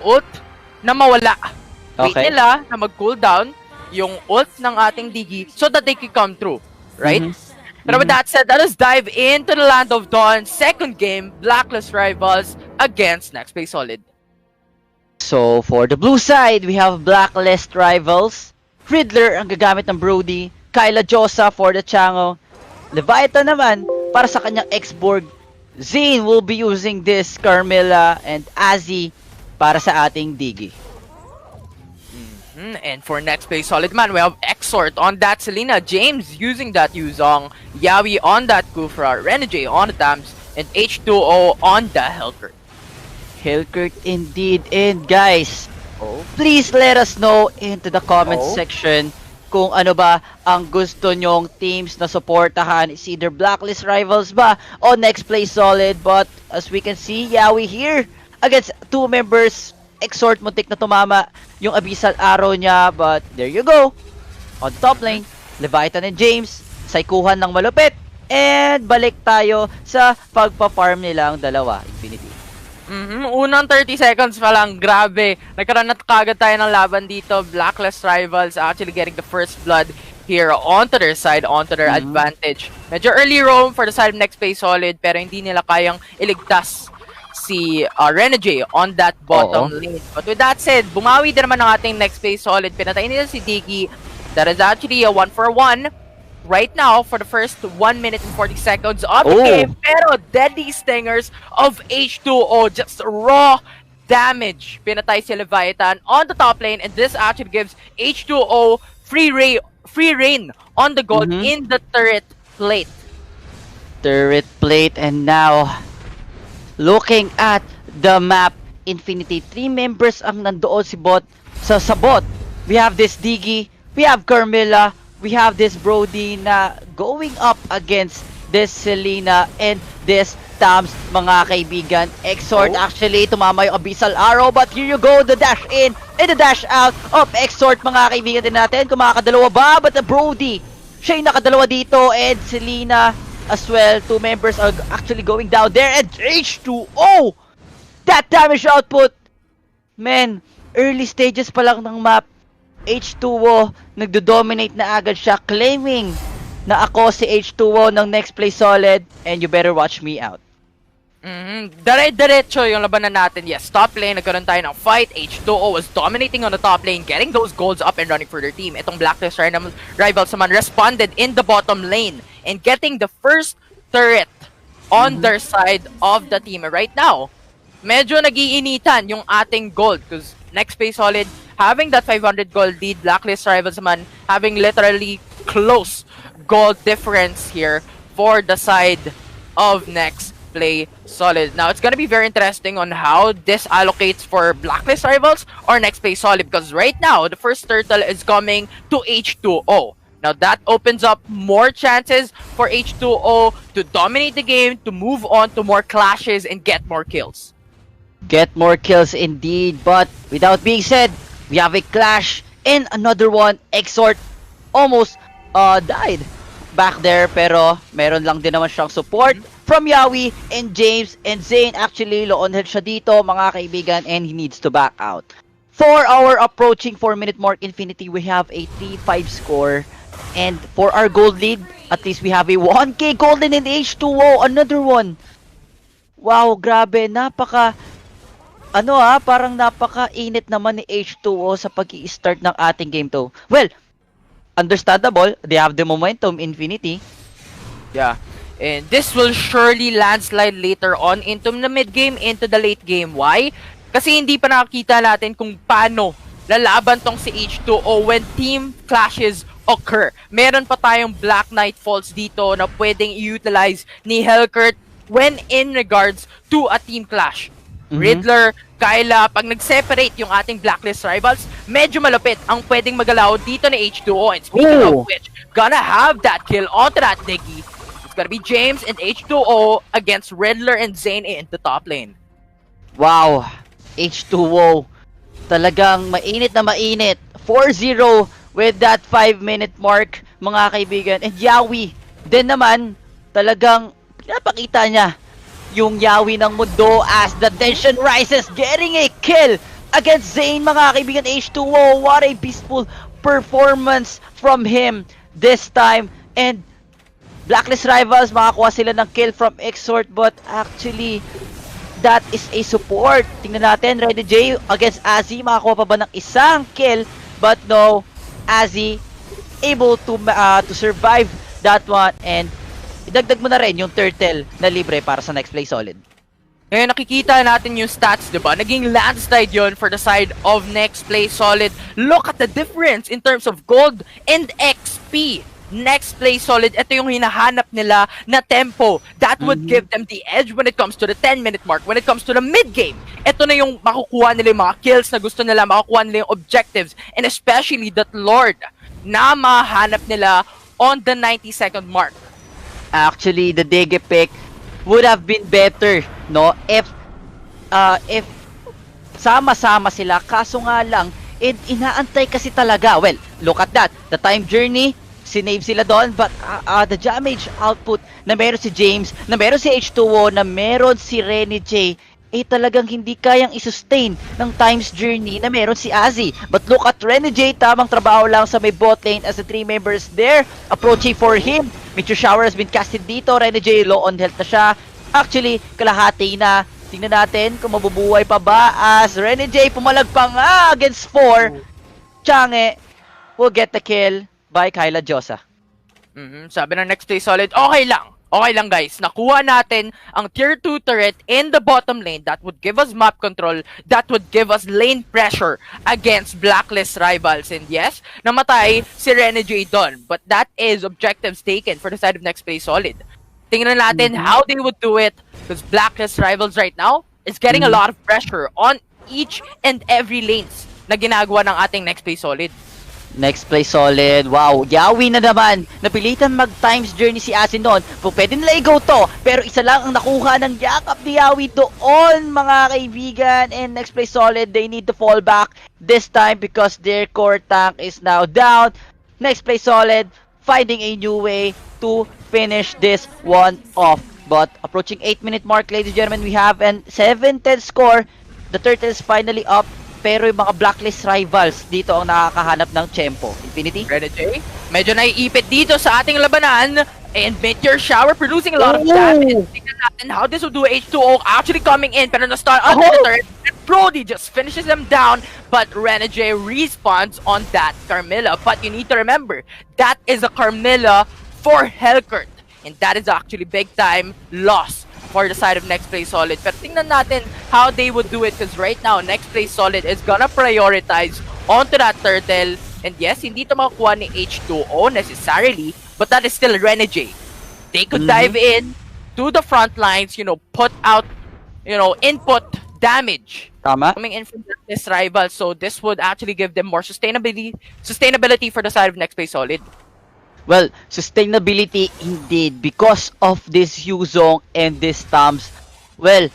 ult na mawala. Wait Okay. nila na mag-cooldown yung ult ng ating Digi so that they can come through. Right? But with that said, let us dive into the Land of Dawn. Second game, Blacklist Rivals against Nexplay Solid. So, for the blue side, we have Blacklist Rivals. Riddler ang gagamit ng Brody. Kyla Josa for the Chango. Leviathan naman para sa kanyang X-Borg. Zane will be using this Carmilla and Azzy para sa ating Digi. And for Nexplay Solid man, we have Exort on that Selena, James using that Yuzong, Yawi on that Kufra, Renegade on the Dams, and H2O on the Helkert. Helkert indeed. And guys, please let us know into the comment section kung ano ba ang gusto nyong teams na supportahan. It's either Blacklist Rivals ba o Nexplay Solid. But as we can see, Yawi here against two members. Exort muntik na tumama yung Abyssal Arrow niya, but there you go. On top lane, Leviathan and James, saikuhan ng malupit. And balik tayo sa pagpa-farm nilang dalawa, Infinity. Unang 30 seconds pa lang, grabe. Nagkaroon na kagad tayo ng laban dito. Blacklist Rivals actually getting the first blood here onto their side, onto their advantage. Medyo early roam for the side of Nexplay Solid, pero hindi nila kayang iligtas si Renegade on that bottom lane. But with that said, bumawi din naman ng ating Nexplay Solid. Pinatay nila si Digi. That is actually a 1-for-1 right now for the first 1 minute and 40 seconds of the game. Pero deadly stingers of H2O, just raw damage. Pinatay si Leviathan on the top lane, and this actually gives H2O free reign on the gold in the turret plate. Turret plate, and now looking at the map, Infinity, 3 members ang nandoon si bot sa bot. We have this Digi, we have Carmilla, we have this Brody na going up against this Selena and this Tams, mga kaibigan. Exort actually tumama yung Abyssal Arrow, but here you go, the dash in and the dash out of Exort, mga kaibigan din natin. Kung makakadalawa ba, but the Brody, siya yung nakadalawa dito, and Selena as well. 2 members are actually going down there, and H2O! That damage output! Man, early stages pa lang ng map, H2O, nagdo-dominate na agad siya, claiming na ako si H2O ng Nexplay Solid, and you better watch me out. Dire-diretso yung labanan natin. Yes, top lane, nagkaroon tayo ng fight. H2O was dominating on the top lane, getting those golds up and running for their team. Itong Blacklist Rivals naman responded in the bottom lane and getting the first turret on their side of the team. Right now, medyo nag-iinitan yung ating gold because Nexplay Solid having that 500 gold lead, Blacklist Rivals naman having literally close gold difference here for the side of Nexplay Solid. Now, it's gonna be very interesting on how this allocates for Blacklist Rivals or Nexplay Solid, because right now, the first turtle is coming to H2O. Now, that opens up more chances for H2O to dominate the game, to move on to more clashes, and get more kills. Get more kills indeed, but without being said, we have a clash and another one. Exort almost died back there, pero meron lang din naman siyang support from Yawi and James, and Zane actually low on health siya dito, mga kaibigan, and he needs to back out. For our approaching 4-minute mark, Infinity, we have a 3-5 score, and for our gold lead, at least we have a 1k golden in H2O, another one. Wow, grabe, parang napaka-init naman ni H2O sa pag-i-start ng ating game to. Well, understandable, they have the momentum, Infinity. Yeah, and this will surely landslide later on into the mid-game, into the late game. Why? Kasi hindi pa nakakita natin kung paano lalaban tong si H2O when team clashes occur. Meron pa tayong Black Knight Falls dito na pwedeng i-utilize ni Helkert when in regards to a team clash. Riddler, Kyla, pag nag-separate yung ating Blacklist Rivals, medyo malupit ang pwedeng magalaw dito ni H2O. And speaking of which, gonna have that kill onto that Digi. It's gonna be James and H2O against Riddler and Zane in the top lane. Wow, H2O, talagang mainit na mainit. 4-0 with that 5-minute mark, mga kaibigan. And Yawi, din naman, talagang napakita niya yung Yawi ng mundo as the tension rises, getting a kill against Zane, mga kaibigan. H2O, what a peaceful performance from him this time. And Blacklist Rivals, makakuha sila ng kill from Exort, but actually, that is a support. Tingnan natin, Ready J against Azzy, makakuha pa ba ng isang kill? But no, Azzy able to survive that one, and idagdag mo na rin yung turtle na libre para sa Nexplay Solid. Ngayon nakikita natin yung stats, diba? Naging landslide yon for the side of Nexplay Solid. Look at the difference in terms of gold and XP. Nexplay Solid, ito yung hinahanap nila na tempo. That would give them the edge when it comes to the 10-minute mark, when it comes to the mid-game. Ito na yung makukuha nila yung mga kills na gusto nila, makukuha nila yung objectives, and especially that Lord na mahanap nila on the 90-second mark. Actually, the Dege pick would have been better, no? If sama-sama sila, kaso nga lang, inaantay kasi talaga. Well, look at that. The time journey, sinave sila doon, but the damage output na meron si James, na meron si H2O, na meron si Renny J, talagang hindi kayang isustain ng times journey na meron si Azzy. But look at Renny J, tamang trabaho lang sa may bot lane as the 3 members there approaching for him. Meteor Shower has been casted dito. Renny J low on health na siya. Actually, kalahati na. Tingnan natin kung mabubuhay pa ba as Renny J pumalag pa nga against 4. Change will get the kill by Kyla Josa. Sabi ng Nexplay Solid, okay lang guys, nakuha natin ang tier 2 turret in the bottom lane. That would give us map control, that would give us lane pressure against Blacklist Rivals. And yes, namatay si Renny J doon, but that is objectives taken for the side of Nexplay Solid. Tingnan natin how they would do it, because Blacklist Rivals right now is getting a lot of pressure on each and every lanes na ginagawa ng ating Nexplay Solid. Nexplay Solid, wow, yawi na naman. Napilitan mag-times journey si Asin doon. Kung pwede nila i-go to, pero isa lang ang nakuha ng yakap ni Yawi doon, mga kaibigan. And Nexplay Solid, they need to fall back this time because their core tank is now down. Nexplay Solid, finding a new way to finish this one off. But approaching 8-minute mark, ladies and gentlemen, we have an 7-10 score. The turtle is finally up. Pero yung mga Blacklist Rivals dito ang nakakahanap ng tempo. Infinity? Renny J, medyo naiipit dito sa ating labanan. And Meteor Shower producing a lot of damage. Tingnan natin how this will do. H2O actually coming in, pero na-start under the turret. And Brody just finishes them down. But Renny J respawns on that Carmilla. But you need to remember, that is a Carmilla for Hellcourt. And that is actually big time loss for the side of Nexplay Solid. Pero tingnan natin how they would do it, because right now, Nexplay Solid is gonna prioritize onto that turtle. And yes, hindi ito makukuha ni H2O necessarily, but that is still Renny J. They could dive in to the front lines, put out, input damage. Tama. Coming in from this rival. So this would actually give them more sustainability for the side of Nexplay Solid. Well, sustainability indeed because of this Yuzong and this Tams. Well,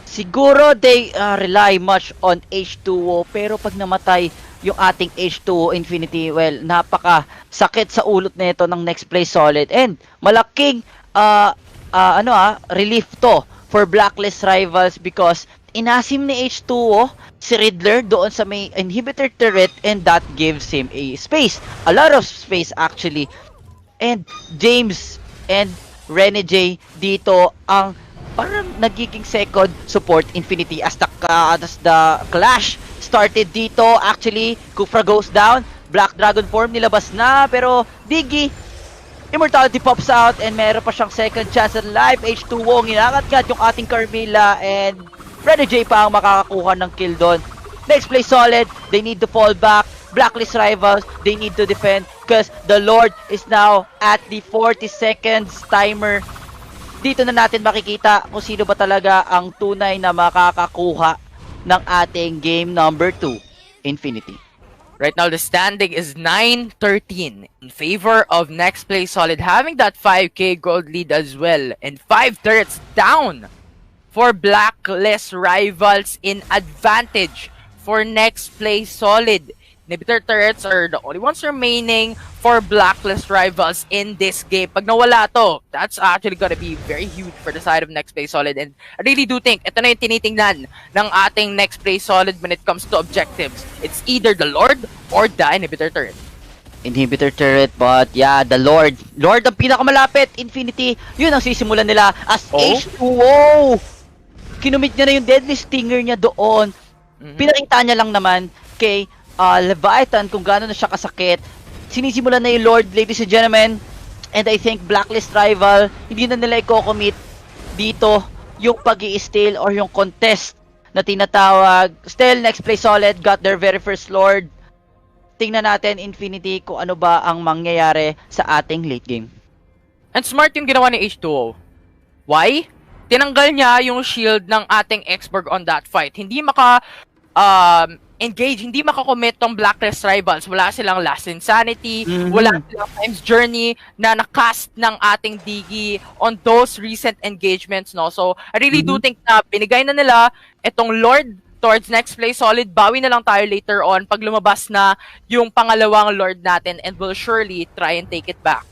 siguro they rely much on H2O, pero pag namatay yung ating H2O Infinity, well, napaka sakit sa ulot nito ng Nexplay Solid, and malaking relief to for Blacklist Rivals because inasim ni H2O si Riddler doon sa may inhibitor turret, and that gives him a lot of space actually. And James and Renny J dito ang parang nagiging second support Infinity as the clash started dito. Actually, Kufra goes down, Black Dragon form nilabas na, pero Diggy Immortality pops out and meron pa siyang second chance at life. H2O ginangat-ngat yung ating Carmilla, and Renny J pa ang makakakuha ng kill doon. Nexplay Solid, they need to fall back. Blacklist Rivals, they need to defend because the Lord is now at the 40 seconds timer. Dito na natin makikita kung sino ba talaga ang tunay na makakakuha ng ating game number 2, Infinity. Right now, the standing is 9-13 in favor of Nexplay Solid, having that 5k gold lead as well, and 5 turrets down for Blacklist Rivals in advantage for Nexplay Solid. Inhibitor turrets are the only ones remaining for Blacklist rivals in this game. Pag nawala to, that's actually gonna be very huge for the side of Nexplay Solid. And I really do think ito na yung tinitingnan ng ating Nexplay Solid when it comes to objectives. It's either the Lord or the Inhibitor turret. Inhibitor turret, but yeah, the Lord ang pinakamalapit, Infinity, yun ang sisimulan nila as H2O. Kinumit niya na yung deadly stinger niya doon. Pinakita niya lang naman kay Leviathan kung gaano na siya kasakit. Sinisimulan na yung Lord, ladies and gentlemen. And I think Blacklist rival, hindi na nila i-commit dito yung pag-i-steal or yung contest na tinatawag. Still, Nexplay Solid got their very first Lord. Tingnan natin, Infinity, kung ano ba ang mangyayari sa ating late game. And smart yung ginawa ni H2O. Why? Tinanggal niya yung shield ng ating Xborg on that fight. Hindi engage, hindi makakommit tong Blacklist rivals. Wala silang Last Insanity, wala silang Time's Journey na nakast ng ating Digi on those recent engagements, no? So, I really do think na binigay na nila itong Lord towards Nexplay Solid. Bawi na lang tayo later on pag lumabas na yung pangalawang Lord natin, and we'll surely try and take it back.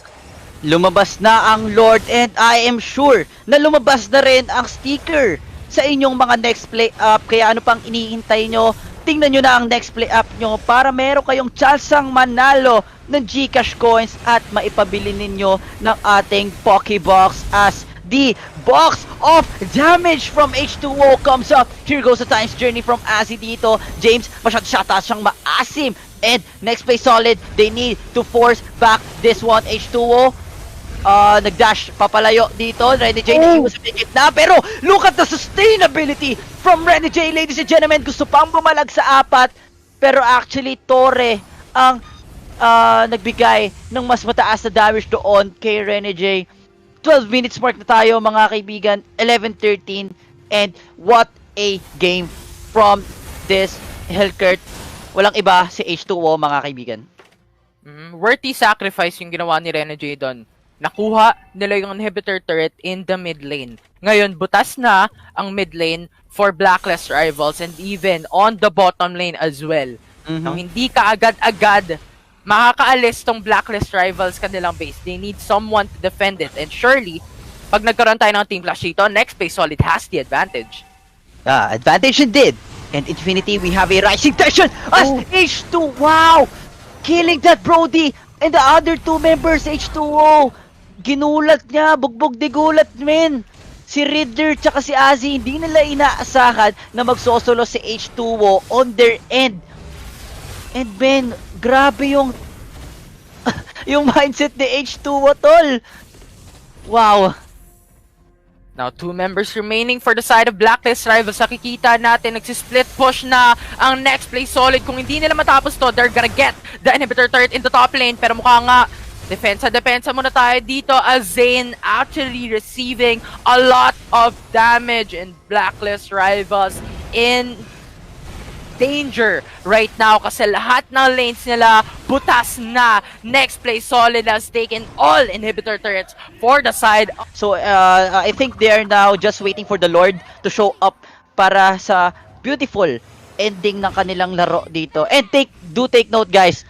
Lumabas na ang Lord, and I am sure na lumabas na rin ang sticker sa inyong mga Nexplay app. Kaya ano pang inihintay nyo? Tingnan nyo na ang Nexplay app nyo para meron kayong chansang manalo ng Gcash coins at maipabili ninyo ng ating Pocky Box as the box of damage from H2O comes up. Here goes the Time's Journey from Azzy dito. James, masyata siyang maasim. And Nexplay Solid, they need to force back this one. H2O, nagdash papalayo dito. Renny J na iwas sa gitna. Pero look at the sustainability from Renny J, ladies and gentlemen. Gusto pang bumalag sa apat. Pero actually, Torre ang nagbigay ng mas mataas na damage doon kay Renny J. 12 minutes mark na tayo, mga kaibigan. 11-13. And what a game from this Hellcurt. Walang iba si H2O, mga kaibigan. Worthy sacrifice yung ginawa ni Rene J doon. Nakuha nila yung inhibitor turret in the mid lane. Ngayon, butas na ang mid lane for Blacklist rivals and even on the bottom lane as well. Now, hindi ka agad-agad makakaalis tong Blacklist rivals kanilang base. They need someone to defend it. And surely, pag nagkaroon tayo ng team clash dito, Nexplay Solid has the advantage. Advantage indeed. And Infinity, we have a rising tension as H2, wow! Killing that Brody and the other two members, H2O. Ginulat niya, bugbog di gulat, men. Si Riddler tsaka si Azzy, hindi nila inaasahan na magsosolo si H2O on their end. And Ben, grabe yung yung mindset ni H2O, tol. Wow. Now, 2 members remaining for the side of Blacklist rivals. Nakikita natin, nagsisplit push na ang Nexplay Solid. Kung hindi nila matapos to, they're gonna get the inhibitor turret in the top lane. Pero mukha nga, depensa muna tayo dito as Zane actually receiving a lot of damage, and Blacklist rivals in danger right now kasi lahat ng lanes nila butas na. Nexplay Solid has taken all inhibitor turrets for the side. So I think they are now just waiting for the Lord to show up para sa beautiful ending ng kanilang laro dito. And do take note, guys.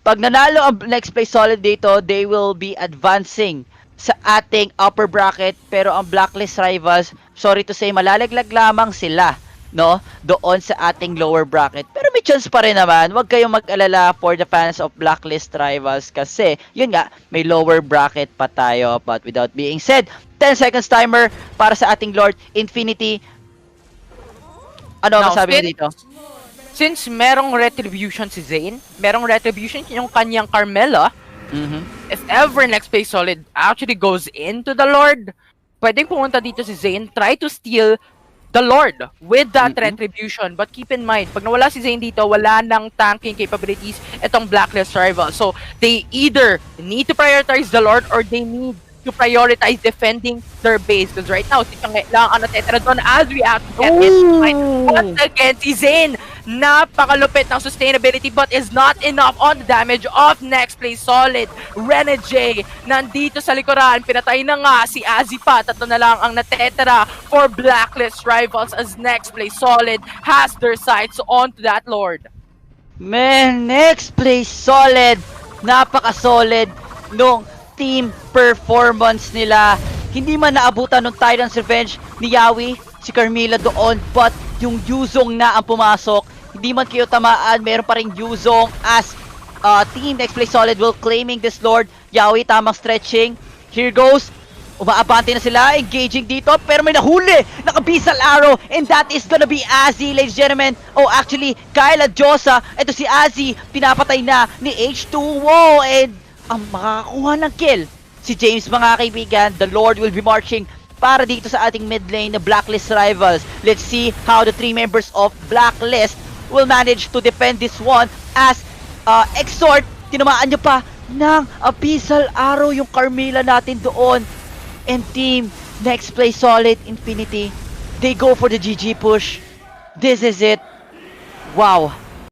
Pag nanalo ang Nexplay Solid dito, they will be advancing sa ating upper bracket, pero ang Blacklist rivals, sorry to say, malalaglag lamang sila, no, doon sa ating lower bracket. Pero may chance pa rin naman. Huwag kayong mag-alala for the fans of Blacklist rivals kasi, yun nga, may lower bracket pa tayo. But without being said, 10 seconds timer para sa ating Lord Infinity. Ano ang masabi mo dito? Since merong retribution si Zane, merong retribution yung kanyang Carmela, if ever Nexplay Solid actually goes into the Lord, pwedeng pumunta dito si Zane, try to steal the Lord with that retribution. But keep in mind, pag nawala si Zane dito, wala nang tanking capabilities itong Blacklist rival. So, they either need to prioritize the Lord or they need to prioritize defending their base. Because right now, si Chang'e lang ang natetira doon as we have to get it. Once again, si Zane, napakalupit ng sustainability but is not enough on the damage of Nexplay Solid. Rene J, nandito sa likuran, pinatay na nga si Azzy pa. Tatlo na lang ang natetira for Blacklist rivals as Nexplay Solid has their sights onto that Lord. Man, next play solid. Napaka-solid nung team performance nila. Hindi man naabutan ng Tyrant's Revenge ni Yawi, si Carmilla doon, but yung Yuzong na ang pumasok. Hindi man kayo tamaan, meron pa rin Yuzong as team next play solid will claiming this Lord. Yawi, tamang stretching. Here goes. Umaabante na sila, engaging dito, pero may nahuli, nakabisal arrow, and that is gonna be Azzy, ladies and gentlemen. Oh, actually, Kyle Adjosa, ito si Azzy, pinapatay na ni H2O, and ang makakakuha ng kill, si James, mga kaibigan. The Lord will be marching para dito sa ating mid lane na Blacklist rivals. Let's see how the 3 members of Blacklist will manage to defend this one as Exhort, tinamaan nyo pa ng abyssal arrow yung Carmilla natin doon. And team Nexplay solid Infinity, they go for the GG push. This is it. Wow.